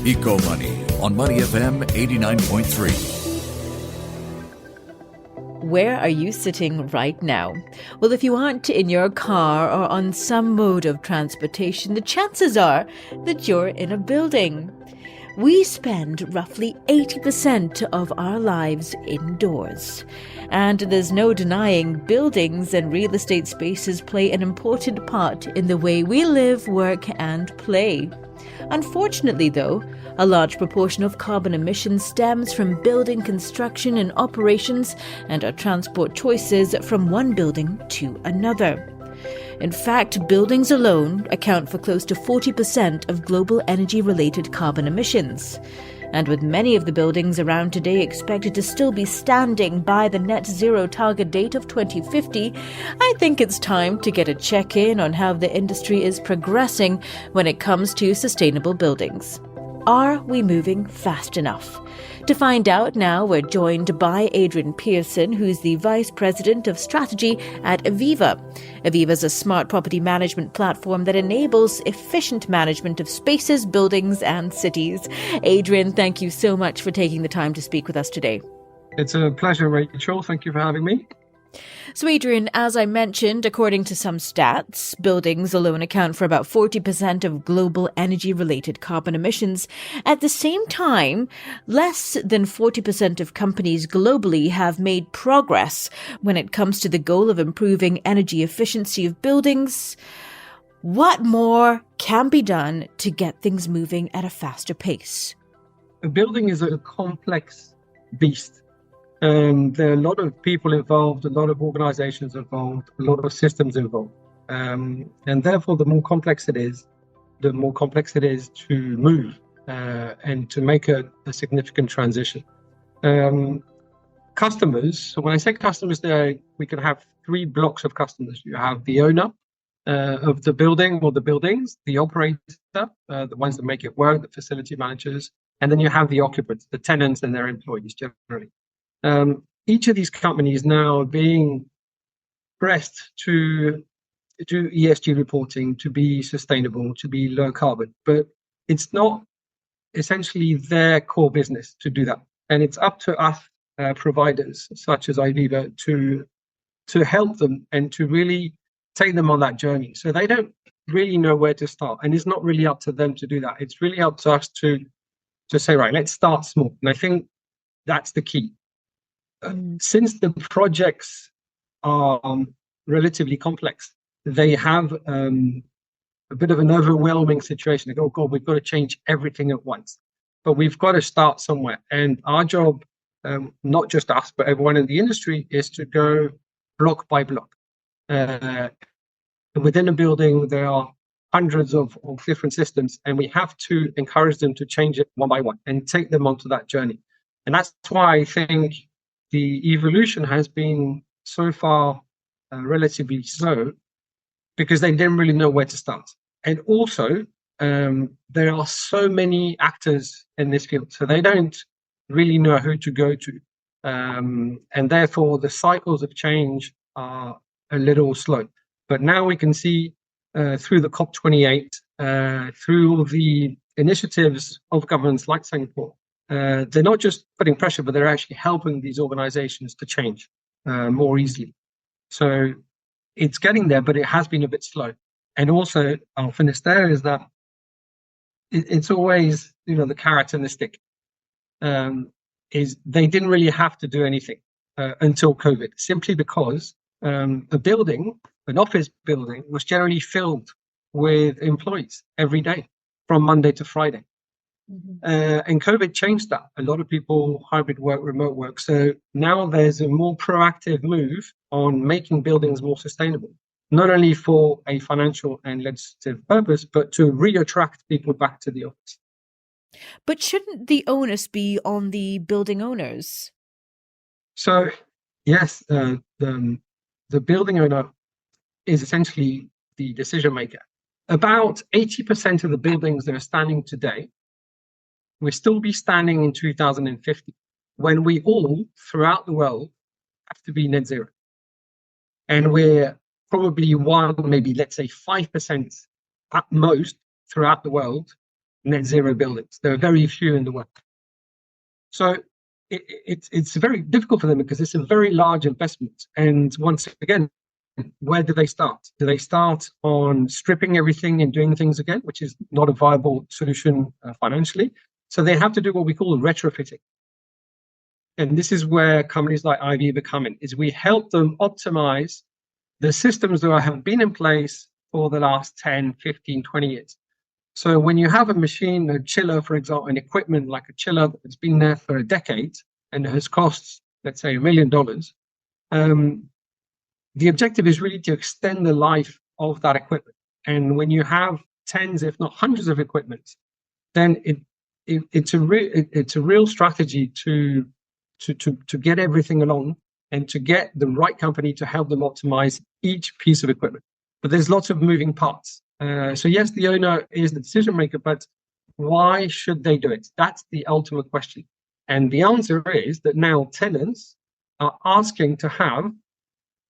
Eco Money on Money FM 89.3. Where are you sitting right now? Well, if you aren't in your car or on some mode of transportation, the chances are that you're in a building. We spend roughly 80% of our lives indoors. And there's no denying buildings and real estate spaces play an important part in the way we live, work, and play. Unfortunately, though, a large proportion of carbon emissions stems from building construction and operations and our transport choices from one building to another. In fact, buildings alone account for close to 40% of global energy-related carbon emissions. And with many of the buildings around today expected to still be standing by the net zero target date of 2050, I think it's time to get a check-in on how the industry is progressing when it comes to sustainable buildings. Are we moving fast enough? To find out now, we're joined by Adrien Pierson, who's the Vice President of Strategy at iviva. iviva is a smart property management platform that enables efficient management of spaces, buildings, and cities. Adrien, thank you so much for taking the time to speak with us today. It's a pleasure, Rachel. Thank you for having me. So, Adrien, as I mentioned, according to some stats, buildings alone account for about 40% of global energy-related carbon emissions. At the same time, less than 40% of companies globally have made progress when it comes to the goal of improving energy efficiency of buildings. What more can be done to get things moving at a faster pace? A building is a complex beast. There are a lot of people involved, a lot of organizations involved, a lot of systems involved. And therefore, the more complex it is to move and to make a significant transition. Customers, so when I say customers there, we can have three blocks of customers. You have the owner of the building or the buildings, the operator, the ones that make it work, the facility managers, and then you have the occupants, the tenants and their employees generally. Each of these companies now are being pressed to do ESG reporting, to be sustainable, to be low carbon, but it's not essentially their core business to do that. And it's up to us providers such as iviva to help them and to really take them on that journey. So they don't really know where to start, and it's not really up to them to do that. It's really up to us to say, right, let's start small. And I think that's the key. Since the projects are relatively complex, they have a bit of an overwhelming situation. They go, oh God, we've got to change everything at once. But we've got to start somewhere. And our job, not just us, but everyone in the industry, is to go block by block. Within a building, there are hundreds of different systems, and we have to encourage them to change it one by one and take them onto that journey. And that's why I think the evolution has been so far relatively slow, because they didn't really know where to start. And also, there are so many actors in this field, so they don't really know who to go to. And therefore, the cycles of change are a little slow. But now we can see through the COP28, through all the initiatives of governments like Singapore, they're not just putting pressure, but they're actually helping these organizations to change more easily. So it's getting there, but it has been a bit slow. And also, I'll finish there, is that it's always, the carrot and the stick. Is they didn't really have to do anything until COVID, simply because a building, an office building, was generally filled with employees every day from Monday to Friday. And COVID changed that. A lot of people hybrid work, remote work. So now there's a more proactive move on making buildings more sustainable, not only for a financial and legislative purpose, but to re-attract people back to the office. But shouldn't the onus be on the building owners? So, yes, the building owner is essentially the decision maker. About 80% of the buildings that are standing today will still be standing in 2050, when we all, throughout the world, have to be net zero. And we're probably maybe let's say 5% at most throughout the world net zero buildings. There are very few in the world. So it's very difficult for them because it's a very large investment. And once again, where do they start? Do they start on stripping everything and doing things again, which is not a viable solution financially? So they have to do what we call retrofitting. And this is where companies like iviva come in, is we help them optimize the systems that have been in place for the last 10, 15, 20 years. So when you have a machine, a chiller, for example, an equipment like a chiller that's been there for a decade and has cost, let's say, $1 million, the objective is really to extend the life of that equipment. And when you have tens, if not hundreds of equipment, then it's a real strategy to get everything along and to get the right company to help them optimize each piece of equipment. But there's lots of moving parts. So yes, the owner is the decision maker, but why should they do it? That's the ultimate question. And the answer is that now tenants are asking to have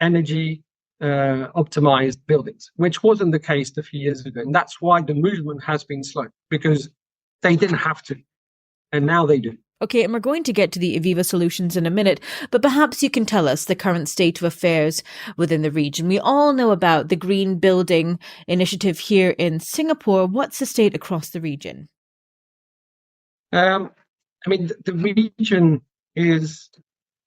energy optimized buildings, which wasn't the case a few years ago. And that's why the movement has been slow, because they didn't have to. And now they do. Okay, and we're going to get to the iviva solutions in a minute, but perhaps you can tell us the current state of affairs within the region. We all know about the Green Building Initiative here in Singapore. What's the state across the region? The region is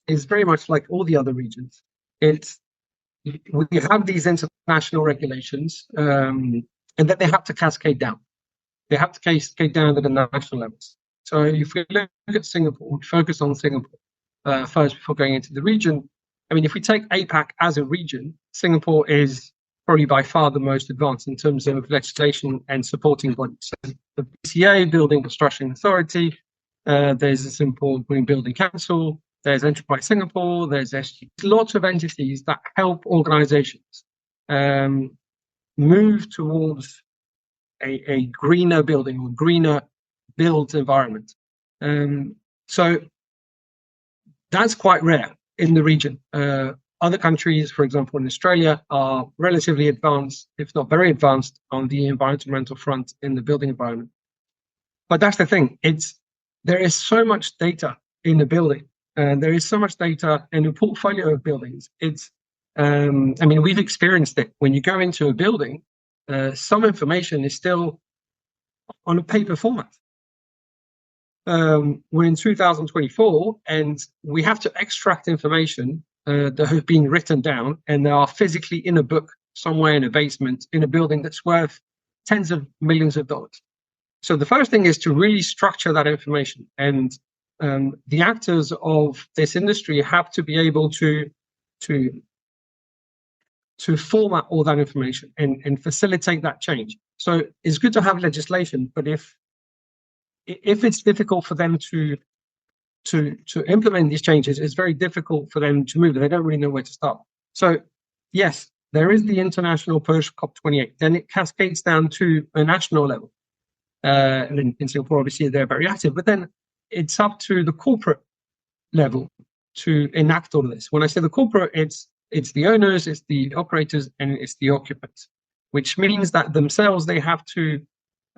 very much like all the other regions. We have these international regulations, and that they have to cascade down. They have to cascade down at the national levels. So if we look at Singapore, focus on Singapore first before going into the region. If we take APAC as a region, Singapore is probably by far the most advanced in terms of legislation and supporting bodies. So the BCA, Building Construction Authority, there's a Singapore Green Building Council, there's Enterprise Singapore, there's SG. Lots of entities that help organizations move towards a greener building or greener built environment. So that's quite rare in the region. Other countries, for example, in Australia, are relatively advanced, if not very advanced, on the environmental front in the building environment. But that's the thing. There is so much data in the building, and there is so much data in a portfolio of buildings. We've experienced it. When you go into a building, some information is still on a paper format. We're in 2024, and we have to extract information that have been written down, and they are physically in a book somewhere in a basement in a building that's worth tens of millions of dollars. So the first thing is to really structure that information, and the actors of this industry have to be able to format all that information and facilitate that change. So it's good to have legislation, but if it's difficult for them to implement these changes, it's very difficult for them to move. They don't really know where to start. So yes, there is the international push, COP28. Then it cascades down to a national level. And in Singapore, obviously, they're very active. But then it's up to the corporate level to enact all of this. When I say the corporate, it's the owners, it's the operators, and it's the occupants, which means that themselves they have to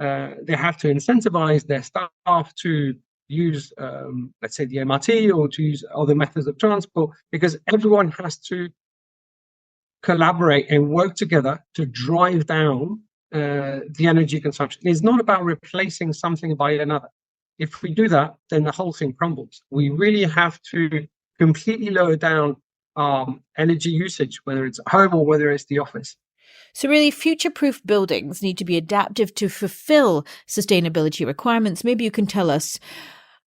incentivize their staff to use, let's say, the MRT or to use other methods of transport, because everyone has to collaborate and work together to drive down the energy consumption. It's not about replacing something by another. If we do that, then the whole thing crumbles. We really have to completely lower down energy usage, whether it's at home or whether it's the office. So really, future-proof buildings need to be adaptive to fulfill sustainability requirements. Maybe you can tell us,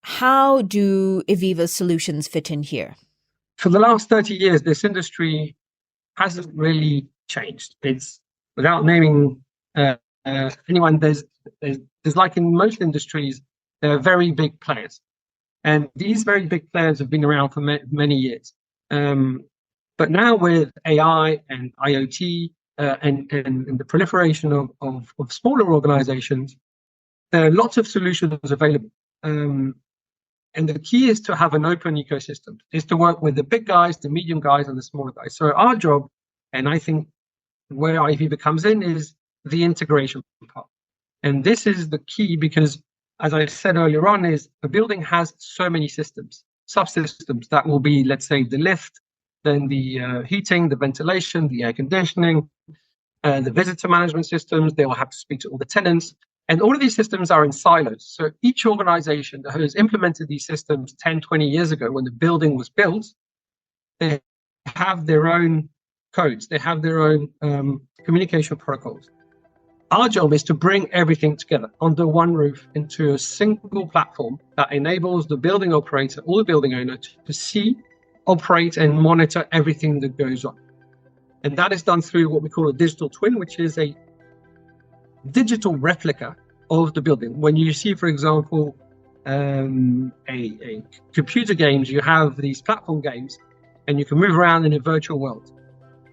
how do iviva's solutions fit in here? For the last 30 years, this industry hasn't really changed. It's, without naming anyone, there's like in most industries, there are very big players. And these very big players have been around for many years. But now with AI and IoT and the proliferation of smaller organizations, there are lots of solutions available. And the key is to have an open ecosystem, is to work with the big guys, the medium guys, and the smaller guys. So our job, and I think where iviva comes in, is the integration part. And this is the key because, as I said earlier on, is a building has so many systems, subsystems that will be, let's say, the lift, then the heating, the ventilation, the air conditioning, the visitor management systems. They will have to speak to all the tenants. And all of these systems are in silos. So each organization that has implemented these systems 10, 20 years ago when the building was built, they have their own codes. They have their own communication protocols. Our job is to bring everything together under one roof into a single platform that enables the building operator or the building owner to see, operate, and monitor everything that goes on. And that is done through what we call a digital twin, which is a digital replica of the building. When you see, for example, a computer games, you have these platform games, and you can move around in a virtual world.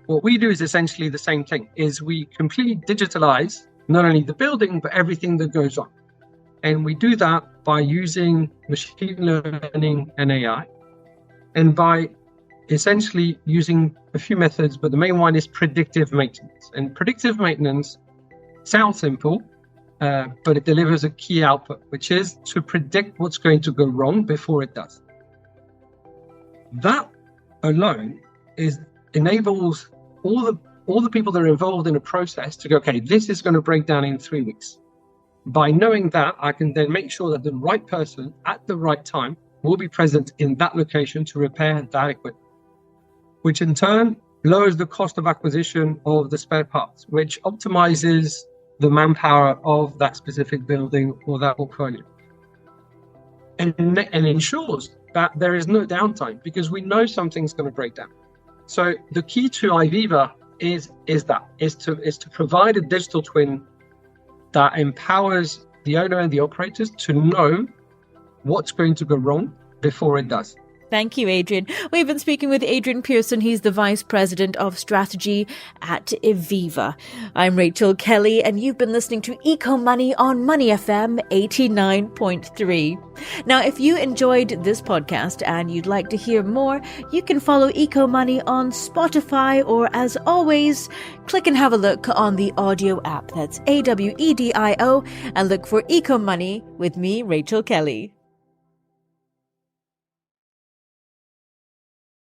What we do is essentially the same thing, is we completely digitalize not only the building, but everything that goes on. And we do that by using machine learning and AI, and by essentially using a few methods, but the main one is predictive maintenance. And predictive maintenance sounds simple, but it delivers a key output, which is to predict what's going to go wrong before it does. That alone enables all the people that are involved in a process to go, okay, this is going to break down in 3 weeks. By knowing that, I can then make sure that the right person at the right time will be present in that location to repair that equipment, which in turn lowers the cost of acquisition of the spare parts, which optimizes the manpower of that specific building or that portfolio. And ensures that there is no downtime because we know something's going to break down. So the key to iviva is to provide a digital twin that empowers the owner and the operators to know what's going to go wrong before it does. Thank you, Adrien. We've been speaking with Adrien Pierson. He's the Vice President of Strategy at iviva. I'm Rachel Kelly, and you've been listening to Eco Money on Money FM 89.3. Now, if you enjoyed this podcast and you'd like to hear more, you can follow Eco Money on Spotify, or as always, click and have a look on the audio app. That's AWEDIO, and look for Eco Money with me, Rachel Kelly.